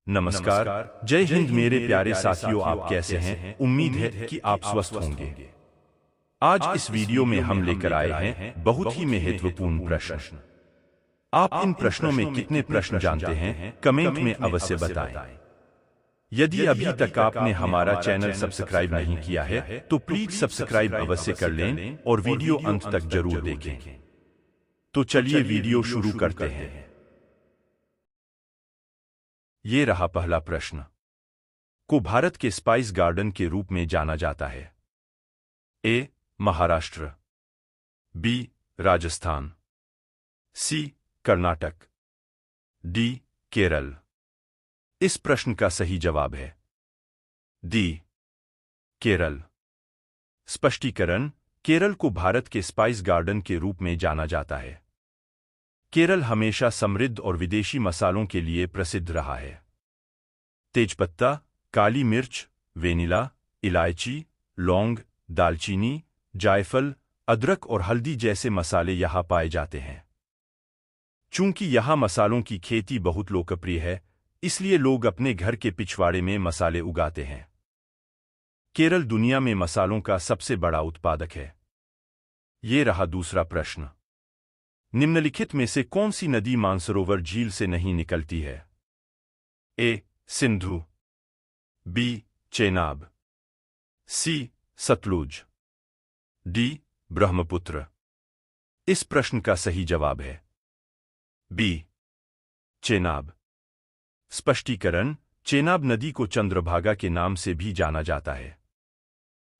नमस्कार। जय हिंद मेरे प्यारे साथियों, आप कैसे हैं? उम्मीद है कि आप स्वस्थ होंगे। आज इस वीडियो में हम लेकर आए हैं बहुत ही महत्वपूर्ण प्रश्न। आप इन प्रश्नों में कितने प्रश्न जानते हैं, कमेंट में अवश्य बताएं। यदि अभी तक आपने हमारा चैनल सब्सक्राइब नहीं किया है तो प्लीज सब्सक्राइब अवश्य कर लें और वीडियो अंत तक जरूर देखें। तो चलिए वीडियो शुरू करते हैं। ये रहा पहला प्रश्न। को भारत के स्पाइस गार्डन के रूप में जाना जाता है? ए. महाराष्ट्र, बी. राजस्थान, सी. कर्नाटक, डी. केरल। इस प्रश्न का सही जवाब है डी. केरल। स्पष्टीकरण: केरल को भारत के स्पाइस गार्डन के रूप में जाना जाता है। केरल हमेशा समृद्ध और विदेशी मसालों के लिए प्रसिद्ध रहा है। तेजपत्ता, काली मिर्च, वेनिला, इलायची, लौंग, दालचीनी, जायफल, अदरक और हल्दी जैसे मसाले यहाँ पाए जाते हैं। चूंकि यहाँ मसालों की खेती बहुत लोकप्रिय है, इसलिए लोग अपने घर के पिछवाड़े में मसाले उगाते हैं। केरल दुनिया में मसालों का सबसे बड़ा उत्पादक है। ये रहा दूसरा प्रश्न। निम्नलिखित में से कौन सी नदी मानसरोवर झील से नहीं निकलती है? ए. सिंधु, बी. चेनाब, सी. सतलुज, डी. ब्रह्मपुत्र। इस प्रश्न का सही जवाब है बी. चेनाब। स्पष्टीकरण: चेनाब नदी को चंद्रभागा के नाम से भी जाना जाता है।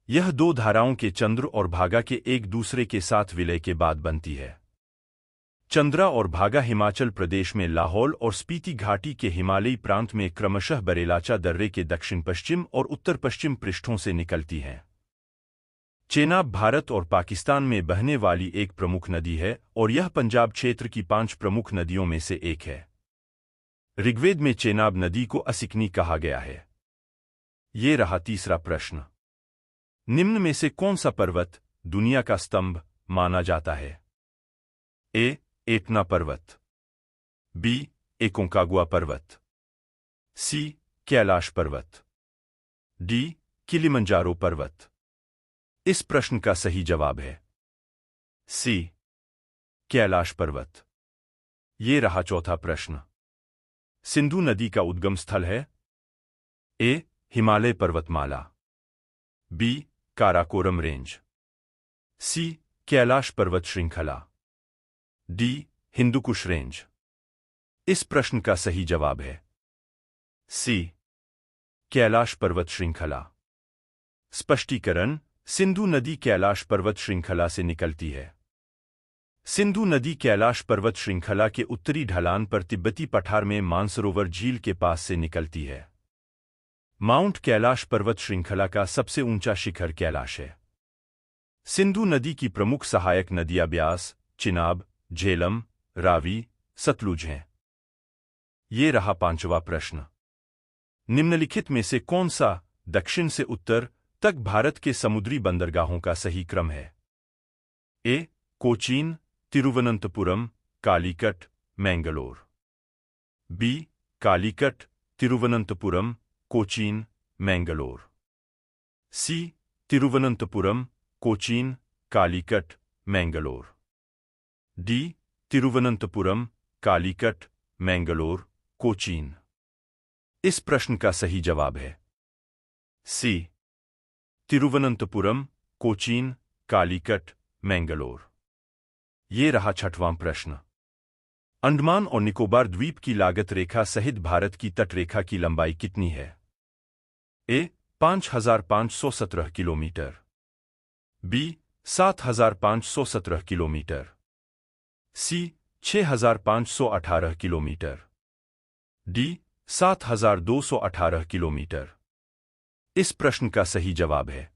यह दो धाराओं के चंद्र और भागा के एक दूसरे के साथ विलय के बाद बनती है। चंद्रा और भागा हिमाचल प्रदेश में लाहौल और स्पीति घाटी के हिमालयी प्रांत में क्रमशः बरेलाचा दर्रे के दक्षिण पश्चिम और उत्तर पश्चिम पृष्ठों से निकलती हैं। चेनाब भारत और पाकिस्तान में बहने वाली एक प्रमुख नदी है और यह पंजाब क्षेत्र की 5 प्रमुख नदियों में से एक है। ऋग्वेद में चेनाब नदी को असिकनी कहा गया है। ये रहा तीसरा प्रश्न। निम्न में से कौन सा पर्वत दुनिया का स्तंभ माना जाता है? ए. एटना पर्वत, बी. एकोंकागुआ पर्वत, सी. कैलाश पर्वत, डी. किलिमंजारो पर्वत। इस प्रश्न का सही जवाब है सी. कैलाश पर्वत। ये रहा चौथा प्रश्न। सिंधु नदी का उद्गम स्थल है? ए. हिमालय पर्वतमाला, बी. काराकोरम रेंज, सी. कैलाश पर्वत श्रृंखला, डी. हिंदुकुश रेंज। इस प्रश्न का सही जवाब है सी. कैलाश पर्वत श्रृंखला। स्पष्टीकरण: सिंधु नदी कैलाश पर्वत श्रृंखला से निकलती है। सिंधु नदी कैलाश पर्वत श्रृंखला के उत्तरी ढलान पर तिब्बती पठार में मानसरोवर झील के पास से निकलती है। माउंट कैलाश पर्वत श्रृंखला का सबसे ऊंचा शिखर कैलाश है। सिंधु नदी की प्रमुख सहायक नदियां ब्यास, चिनाब, झेलम, रावी, सतलुज हैं। ये रहा पांचवा प्रश्न। निम्नलिखित में से कौन सा दक्षिण से उत्तर तक भारत के समुद्री बंदरगाहों का सही क्रम है? ए. कोचीन, तिरुवनंतपुरम, कालीकट, मैंगलोर, बी. कालीकट, तिरुवनंतपुरम, कोचीन, मैंगलोर, सी. तिरुवनंतपुरम, कोचीन, कालीकट, मैंगलोर, डी. तिरुवनंतपुरम, कालीकट, मैंगलोर, कोचीन। इस प्रश्न का सही जवाब है सी. तिरुवनंतपुरम, कोचीन, कालीकट, मैंगलोर। ये रहा छठवां प्रश्न। अंडमान और निकोबार द्वीप की लागत रेखा सहित भारत की तटरेखा की लंबाई कितनी है? ए. 5517 किलोमीटर, बी. 7517 किलोमीटर, सी. 6518 किलोमीटर, डी. 7218 किलोमीटर। इस प्रश्न का सही जवाब है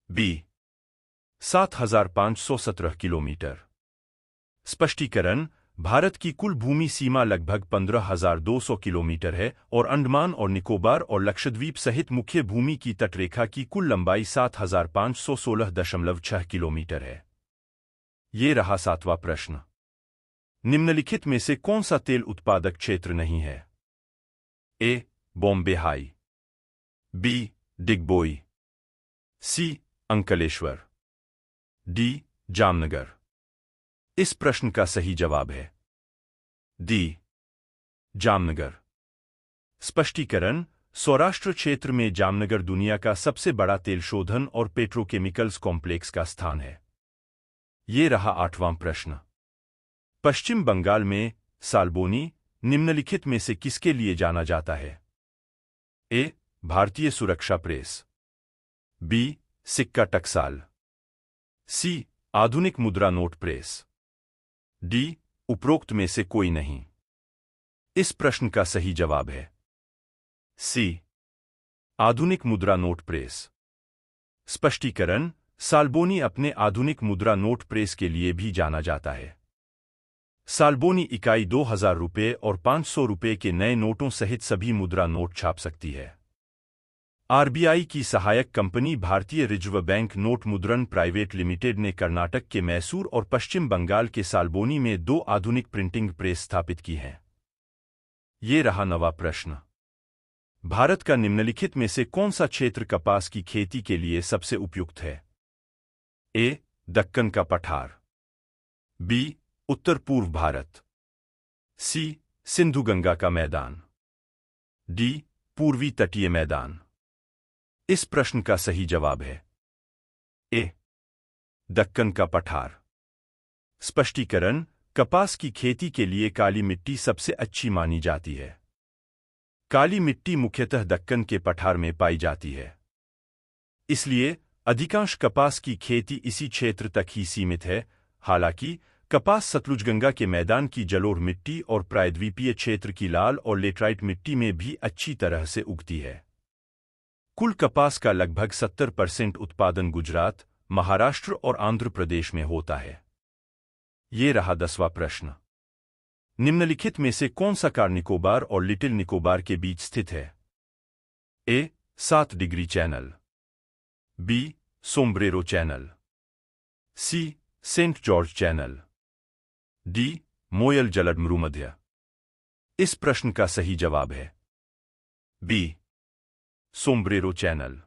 बी. 7517 किलोमीटर। स्पष्टीकरण: भारत की कुल भूमि सीमा लगभग 15,200 किलोमीटर है और अंडमान और निकोबार और लक्षद्वीप सहित मुख्य भूमि की तटरेखा की कुल लंबाई 7516.6 किलोमीटर है। ये रहा सातवां प्रश्न। निम्नलिखित में से कौन सा तेल उत्पादक क्षेत्र नहीं है? ए बॉम्बे हाई, बी डिगबोई, सी अंकलेश्वर, डी जामनगर। इस प्रश्न का सही जवाब है डी जामनगर। स्पष्टीकरण। सौराष्ट्र क्षेत्र में जामनगर दुनिया का सबसे बड़ा तेल शोधन और पेट्रोकेमिकल्स कॉम्प्लेक्स का स्थान है। ये रहा 8वां प्रश्न। पश्चिम बंगाल में साल्बोनी निम्नलिखित में से किसके लिए जाना जाता है? ए भारतीय सुरक्षा प्रेस, बी सिक्का टकसाल, सी आधुनिक मुद्रा नोट प्रेस, डी उपरोक्त में से कोई नहीं। इस प्रश्न का सही जवाब है सी आधुनिक मुद्रा नोट प्रेस। स्पष्टीकरण। साल्बोनी अपने आधुनिक मुद्रा नोट प्रेस के लिए भी जाना जाता है। साल्बोनी इकाई 2000 रुपये और 500 रुपये के नए नोटों सहित सभी मुद्रा नोट छाप सकती है। आरबीआई की सहायक कंपनी भारतीय रिजर्व बैंक नोट मुद्रण प्राइवेट लिमिटेड ने कर्नाटक के मैसूर और पश्चिम बंगाल के साल्बोनी में 2 आधुनिक प्रिंटिंग प्रेस स्थापित की हैं। ये रहा 9वां प्रश्न। भारत का निम्नलिखित में से कौन सा क्षेत्र कपास की खेती के लिए सबसे उपयुक्त है? ए दक्कन का पठार, बी उत्तर पूर्व भारत, सी सिंधु गंगा का मैदान, डी पूर्वी तटीय मैदान। इस प्रश्न का सही जवाब है ए दक्कन का पठार। स्पष्टीकरण। कपास की खेती के लिए काली मिट्टी सबसे अच्छी मानी जाती है। काली मिट्टी मुख्यतः दक्कन के पठार में पाई जाती है, इसलिए अधिकांश कपास की खेती इसी क्षेत्र तक ही सीमित है। हालांकि कपास सतलुज गंगा के मैदान की जलोढ़ मिट्टी और प्रायद्वीपीय क्षेत्र की लाल और लेटराइट मिट्टी में भी अच्छी तरह से उगती है। कुल कपास का लगभग 70% उत्पादन गुजरात, महाराष्ट्र और आंध्र प्रदेश में होता है। ये रहा 10वां प्रश्न। निम्नलिखित में से कौन सा कार निकोबार और लिटिल निकोबार के बीच स्थित है? A 7 degree channel, B Sombrero channel, C Saint George channel, D मोयल जलद मृमध्य। इस प्रश्न का सही जवाब है बी सोम्ब्रेरो चैनल।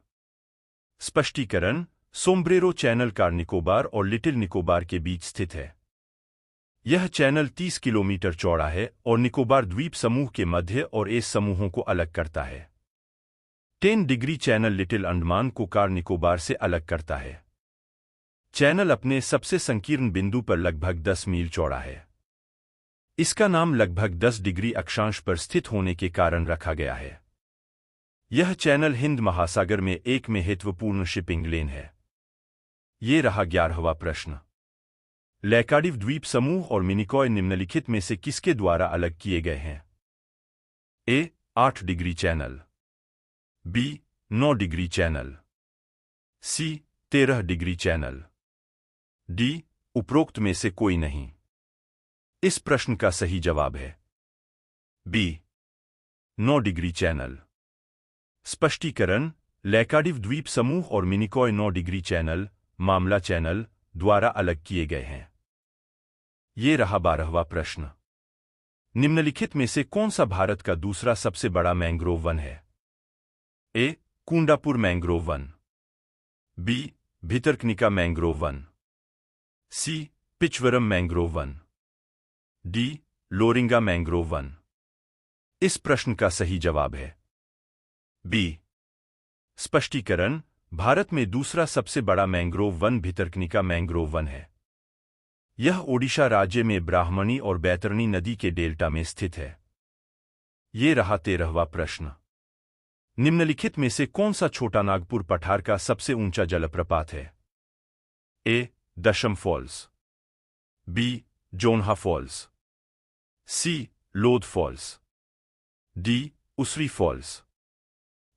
स्पष्टीकरण। सोम्ब्रेरो चैनल कार निकोबार और लिटिल निकोबार के बीच स्थित है। यह चैनल 30 किलोमीटर चौड़ा है और निकोबार द्वीप समूह के मध्य और एस समूहों को अलग करता है। 10 डिग्री चैनल लिटिल अंडमान को कार निकोबार से अलग करता है। चैनल अपने सबसे संकीर्ण बिंदु पर लगभग 10 मील चौड़ा है। इसका नाम लगभग 10 डिग्री अक्षांश पर स्थित होने के कारण रखा गया है। यह चैनल हिंद महासागर में एक महत्वपूर्ण शिपिंग लेन है। ये रहा 11वां प्रश्न। लैकाडिव द्वीप समूह और मिनिकॉय निम्नलिखित में से किसके द्वारा अलग किए गए हैं? A 8 degree channel, B 9 degree channel, C 13 degree channel, D उपरोक्त में से कोई नहीं। इस प्रश्न का सही जवाब है बी 9 डिग्री चैनल। स्पष्टीकरण। लैकाडिव द्वीप समूह और मिनिकॉय 9 डिग्री चैनल, मामला चैनल द्वारा अलग किए गए हैं। ये रहा 12वां प्रश्न। निम्नलिखित में से कौन सा भारत का दूसरा सबसे बड़ा मैंग्रोव वन है? ए कुंडापुर मैंग्रोव वन, बी भितरकनिका मैंग्रोव वन, सी पिचवरम मैंग्रोव वन, डी लोरिंगा मैंग्रोव वन। इस प्रश्न का सही जवाब है बी स्पष्टीकरण। भारत में दूसरा सबसे बड़ा मैंग्रोव वन भितरकनिका मैंग्रोव वन है। यह ओडिशा राज्य में ब्राह्मणी और बैतरणी नदी के डेल्टा में स्थित है। ये रहा 13वां प्रश्न। निम्नलिखित में से कौन सा छोटा नागपुर पठार का सबसे ऊंचा जलप्रपात है? ए दशम फॉल्स, बी जोन्हा फॉल्स, सी लोध फॉल्स, डी उसरी फॉल्स।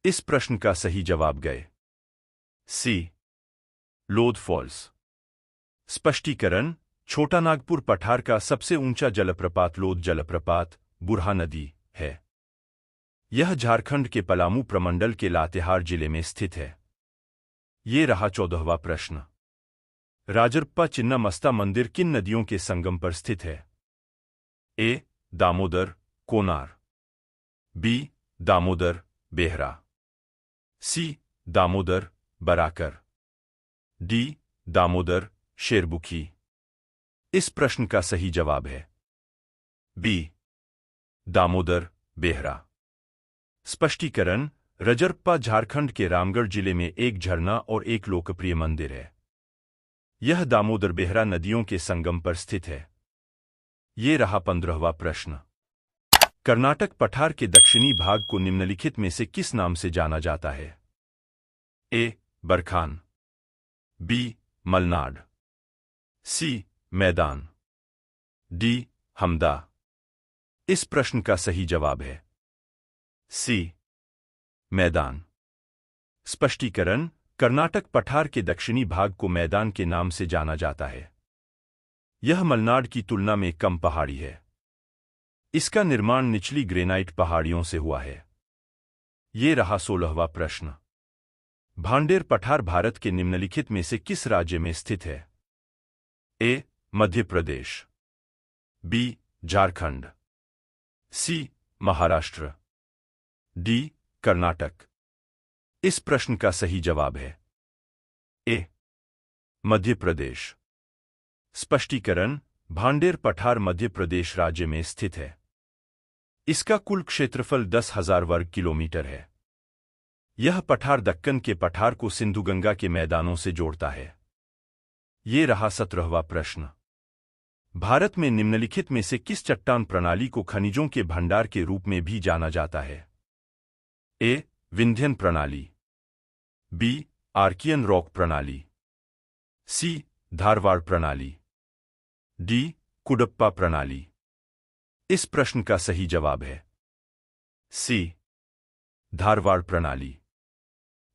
इस प्रश्न का सही जवाब गए सी लोध फॉल्स। स्पष्टीकरण। छोटा नागपुर पठार का सबसे ऊंचा जलप्रपात लोध जलप्रपात, बुरहा नदी है। यह झारखंड के पलामू प्रमंडल के लातेहार जिले में स्थित है। ये रहा 14वां प्रश्न। राजरप्पा चिन्नामस्ता मंदिर किन नदियों के संगम पर स्थित है? ए दामोदर कोनार, बी दामोदर बेहरा, सी दामोदर बराकर, डी दामोदर शेरबुखी। इस प्रश्न का सही जवाब है बी दामोदर बेहरा। स्पष्टीकरण: रजरप्पा झारखंड के रामगढ़ जिले में एक झरना और एक लोकप्रिय मंदिर है। यह दामोदर बेहरा नदियों के संगम पर स्थित है। ये रहा 15वां प्रश्न। कर्नाटक पठार के दक्षिणी भाग को निम्नलिखित में से किस नाम से जाना जाता है? ए बरखान, बी मलनाड, सी मैदान, डी हमदा। इस प्रश्न का सही जवाब है सी मैदान। स्पष्टीकरण: कर्नाटक पठार के दक्षिणी भाग को मैदान के नाम से जाना जाता है। यह मलनाड की तुलना में कम पहाड़ी है। इसका निर्माण निचली ग्रेनाइट पहाड़ियों से हुआ है। ये रहा 16वां प्रश्न। भांडेर पठार भारत के निम्नलिखित में से किस राज्य में स्थित है? ए मध्य प्रदेश, बी झारखंड, सी महाराष्ट्र, डी कर्नाटक। इस प्रश्न का सही जवाब है ए मध्य प्रदेश। स्पष्टीकरण: भांडेर पठार मध्य प्रदेश राज्य में स्थित है। इसका कुल क्षेत्रफल 10,000 वर्ग किलोमीटर है। यह पठार दक्कन के पठार को सिंधुगंगा के मैदानों से जोड़ता है। ये रहा 17वां प्रश्न। भारत में निम्नलिखित में से किस चट्टान प्रणाली को खनिजों के भंडार के रूप में भी जाना जाता है? ए विंध्यन प्रणाली, बी आर्कियन रॉक प्रणाली, सी धारवाड़ प्रणाली, डी कुडप्पा प्रणाली। इस प्रश्न का सही जवाब है सी धारवाड़ प्रणाली।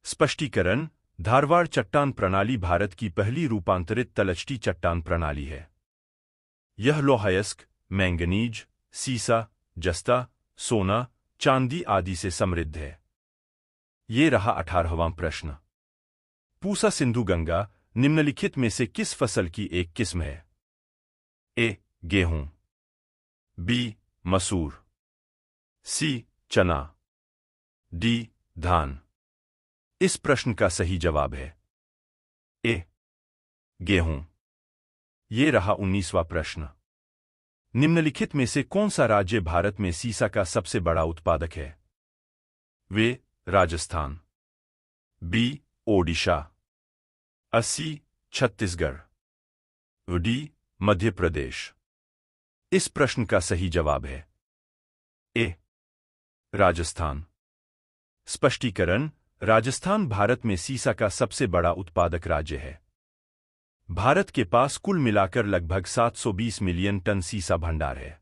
स्पष्टीकरण: धारवाड़ चट्टान प्रणाली भारत की पहली रूपांतरित तलछटी चट्टान प्रणाली है। यह लौहयस्क, मैंगनीज, सीसा, जस्ता, सोना, चांदी आदि से समृद्ध है। ये रहा 18वां प्रश्न। पूसा सिंधु गंगा निम्नलिखित में से किस फसल की एक किस्म है? ए गेहूं, बी मसूर, सी चना, डी धान। इस प्रश्न का सही जवाब है ए गेहूं। ये रहा 19वां प्रश्न। निम्नलिखित में से कौन सा राज्य भारत में सीसा का सबसे बड़ा उत्पादक है? वे राजस्थान, बी ओडिशा, सी छत्तीसगढ़, डी मध्य प्रदेश। इस प्रश्न का सही जवाब है ए राजस्थान। स्पष्टीकरण: राजस्थान भारत में सीसा का सबसे बड़ा उत्पादक राज्य है। भारत के पास कुल मिलाकर लगभग 720 मिलियन टन सीसा भंडार है।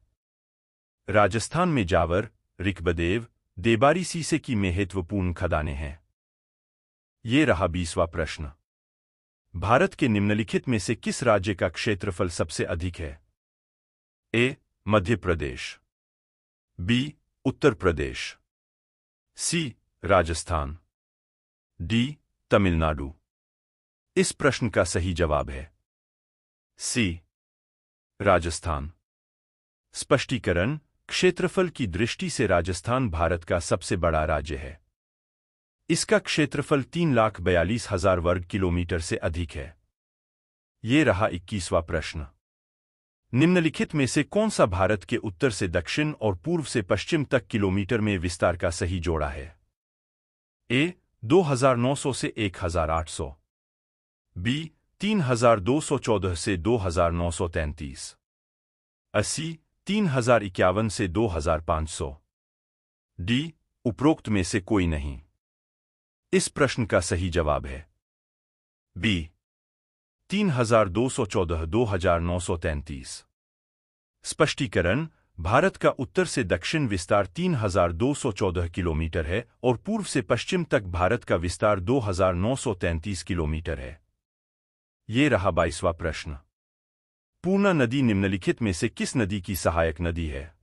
राजस्थान में जावर, रिकबदेव, देबारी सीसे की महत्वपूर्ण खदानें हैं। ये रहा 20वां प्रश्न। भारत के निम्नलिखित में से किस राज्य का क्षेत्रफल सबसे अधिक है? ए मध्य प्रदेश, बी उत्तर प्रदेश, सी राजस्थान, डी तमिलनाडु। इस प्रश्न का सही जवाब है सी राजस्थान। स्पष्टीकरण: क्षेत्रफल की दृष्टि से राजस्थान भारत का सबसे बड़ा राज्य है। इसका क्षेत्रफल 3,42,000 वर्ग किलोमीटर से अधिक है। ये रहा 21वां प्रश्न। निम्नलिखित में से कौन सा भारत के उत्तर से दक्षिण और पूर्व से पश्चिम तक किलोमीटर में विस्तार का सही जोड़ा है? ए 2,900 से 1,800, बी 3,214 से 2,933, सी 3,051 से 2,500, डी उपरोक्त में से कोई नहीं। इस प्रश्न का सही जवाब है बी 3,214 2,933। स्पष्टीकरण: भारत का उत्तर से दक्षिण विस्तार 3,214 किलोमीटर है और पूर्व से पश्चिम तक भारत का विस्तार 2,933 किलोमीटर है। ये रहा 22वां प्रश्न। पूर्णा नदी निम्नलिखित में से किस नदी की सहायक नदी है?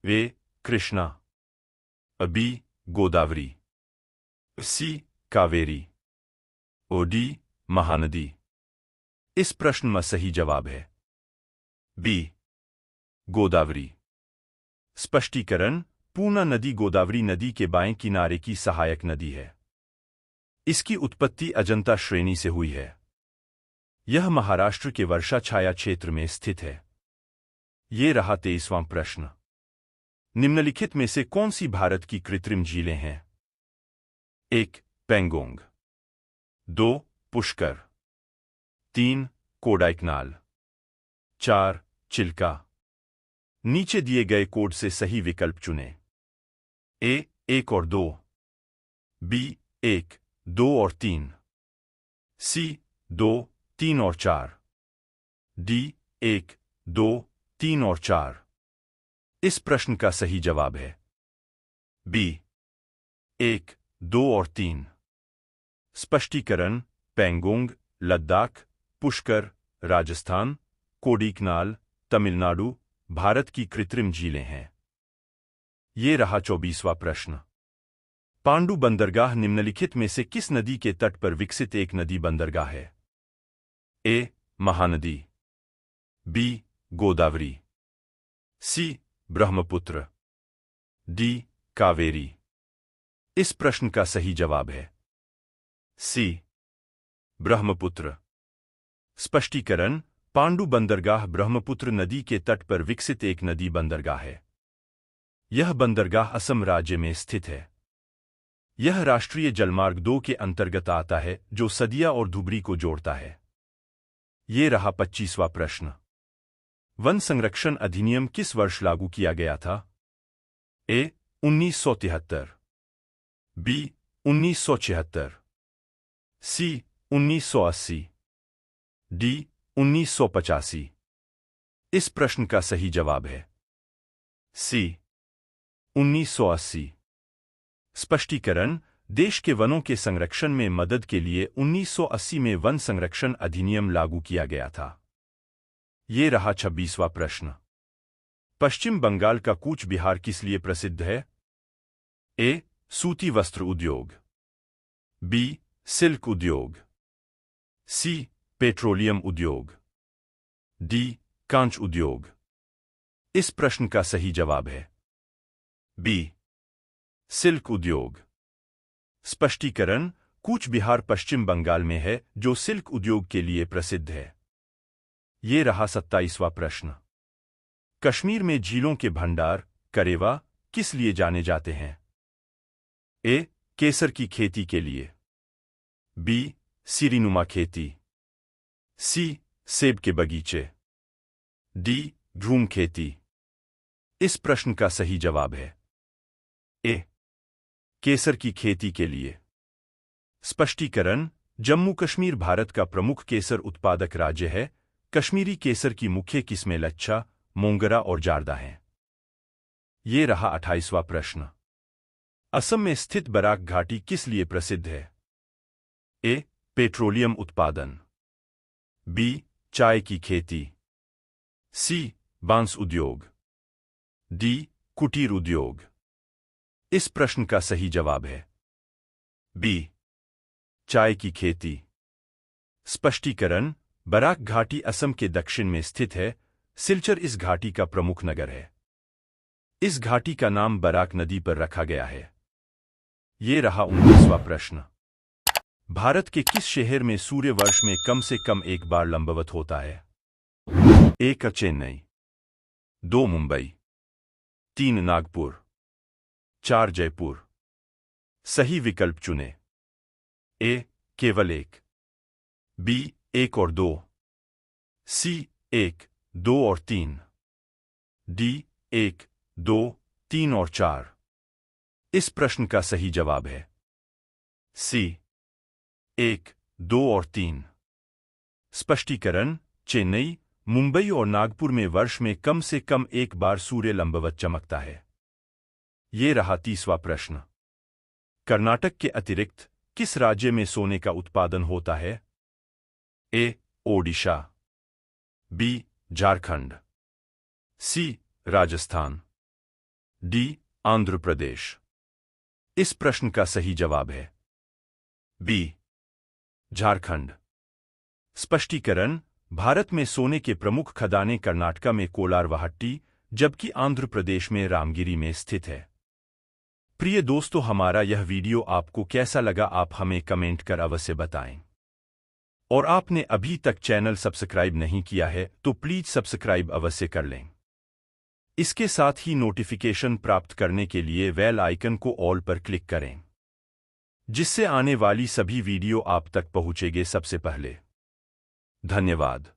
वे कृष्णा, बी गोदावरी, सी कावेरी, डी महानदी। इस प्रश्न में सही जवाब है बी गोदावरी। स्पष्टीकरण: पूर्णा नदी गोदावरी नदी के बाएं किनारे की सहायक नदी है। इसकी उत्पत्ति अजंता श्रेणी से हुई है। यह महाराष्ट्र के वर्षा छाया क्षेत्र में स्थित है। ये रहा 23वां प्रश्न। निम्नलिखित में से कौन सी भारत की कृत्रिम झीलें हैं? 1. पेंगोंग, 2. पुष्कर, 3. कोडाइकनाल, 4. चिल्का। नीचे दिए गए कोड से सही विकल्प चुनें। ए 1 और 2, बी 1, 2 और 3, सी 2, 3 और 4, डी 1, 2, 3 और 4। इस प्रश्न का सही जवाब है बी 1, 2 और 3। स्पष्टीकरण: पेंगोंग, लद्दाख, पुष्कर, राजस्थान, कोडीकनाल, तमिलनाडु, भारत की कृत्रिम झीलें हैं। ये रहा 24वां प्रश्न। पांडु बंदरगाह निम्नलिखित में से किस नदी के तट पर विकसित एक नदी बंदरगाह है? ए. महानदी, बी. गोदावरी, सी. ब्रह्मपुत्र, डी. कावेरी। इस प्रश्न का सही जवाब है सी. ब्रह्मपुत्र। स्पष्टीकरण: पांडु बंदरगाह ब्रह्मपुत्र नदी के तट पर विकसित एक नदी बंदरगाह है। यह बंदरगाह असम राज्य में स्थित है। यह राष्ट्रीय जलमार्ग 2 के अंतर्गत आता है, जो सदिया और धुबरी को जोड़ता है। ये रहा 25वां प्रश्न। वन संरक्षण अधिनियम किस वर्ष लागू किया गया था? ए. 1973, बी. 1976, सी. 1980, डी. 1985। इस प्रश्न का सही जवाब है सी. 1980। स्पष्टीकरण: देश के वनों के संरक्षण में मदद के लिए 1980 में वन संरक्षण अधिनियम लागू किया गया था। ये रहा 26वां प्रश्न। पश्चिम बंगाल का कूच बिहार किस लिए प्रसिद्ध है? ए. सूती वस्त्र उद्योग, बी. सिल्क उद्योग, सी. पेट्रोलियम उद्योग, डी. कांच उद्योग। इस प्रश्न का सही जवाब है बी. सिल्क उद्योग। स्पष्टीकरण: कूच बिहार पश्चिम बंगाल में है, जो सिल्क उद्योग के लिए प्रसिद्ध है। ये रहा 27वां प्रश्न। कश्मीर में झीलों के भंडार करेवा किस लिए जाने जाते हैं? ए. केसर की खेती के लिए, बी. सीरीनुमा खेती, सी. सेब के बगीचे, डी. ड्रूम खेती। इस प्रश्न का सही जवाब है ए. केसर की खेती के लिए। स्पष्टीकरण: जम्मू कश्मीर भारत का प्रमुख केसर उत्पादक राज्य है। कश्मीरी केसर की मुख्य किस्में लच्छा, मोंगरा और जारदा हैं। ये रहा 28वां प्रश्न। असम में स्थित बराक घाटी किस लिए प्रसिद्ध है? ए. पेट्रोलियम उत्पादन, बी. चाय की खेती, सी. बांस उद्योग, डी. कुटीर उद्योग। इस प्रश्न का सही जवाब है बी. चाय की खेती। स्पष्टीकरण: बराक घाटी असम के दक्षिण में स्थित है। सिलचर इस घाटी का प्रमुख नगर है। इस घाटी का नाम बराक नदी पर रखा गया है। ये रहा 19वां प्रश्न। भारत के किस शहर में सूर्य वर्ष में कम से कम एक बार लंबवत होता है? ए. चेन्नई, 2. मुंबई, 3. नागपुर, 4. जयपुर। सही विकल्प चुनें। ए. केवल एक, बी. 1 और 2, सी. 1, 2 और 3, डी. 1, 2, 3 और 4। इस प्रश्न का सही जवाब है सी. 1, 2 और 3। स्पष्टीकरण: चेन्नई, मुंबई और नागपुर में वर्ष में कम से कम एक बार सूर्य लंबवत चमकता है। ये रहा 30वां प्रश्न। कर्नाटक के अतिरिक्त किस राज्य में सोने का उत्पादन होता है? ए. ओडिशा, बी. झारखंड, सी. राजस्थान, डी. आंध्र प्रदेश। इस प्रश्न का सही जवाब है बी. झारखंड। स्पष्टीकरण: भारत में सोने के प्रमुख खदानें कर्नाटका में कोलारवाहट्टी, जबकि आंध्र प्रदेश में रामगिरी में स्थित है। प्रिय दोस्तों, हमारा यह वीडियो आपको कैसा लगा आप हमें कमेंट कर अवश्य बताएं। और आपने अभी तक चैनल सब्सक्राइब नहीं किया है तो प्लीज सब्सक्राइब अवश्य कर लें। इसके साथ ही नोटिफिकेशन प्राप्त करने के लिए बेल आइकन को ऑल पर क्लिक करें, जिससे आने वाली सभी वीडियो आप तक पहुंचेंगे सबसे पहले। धन्यवाद।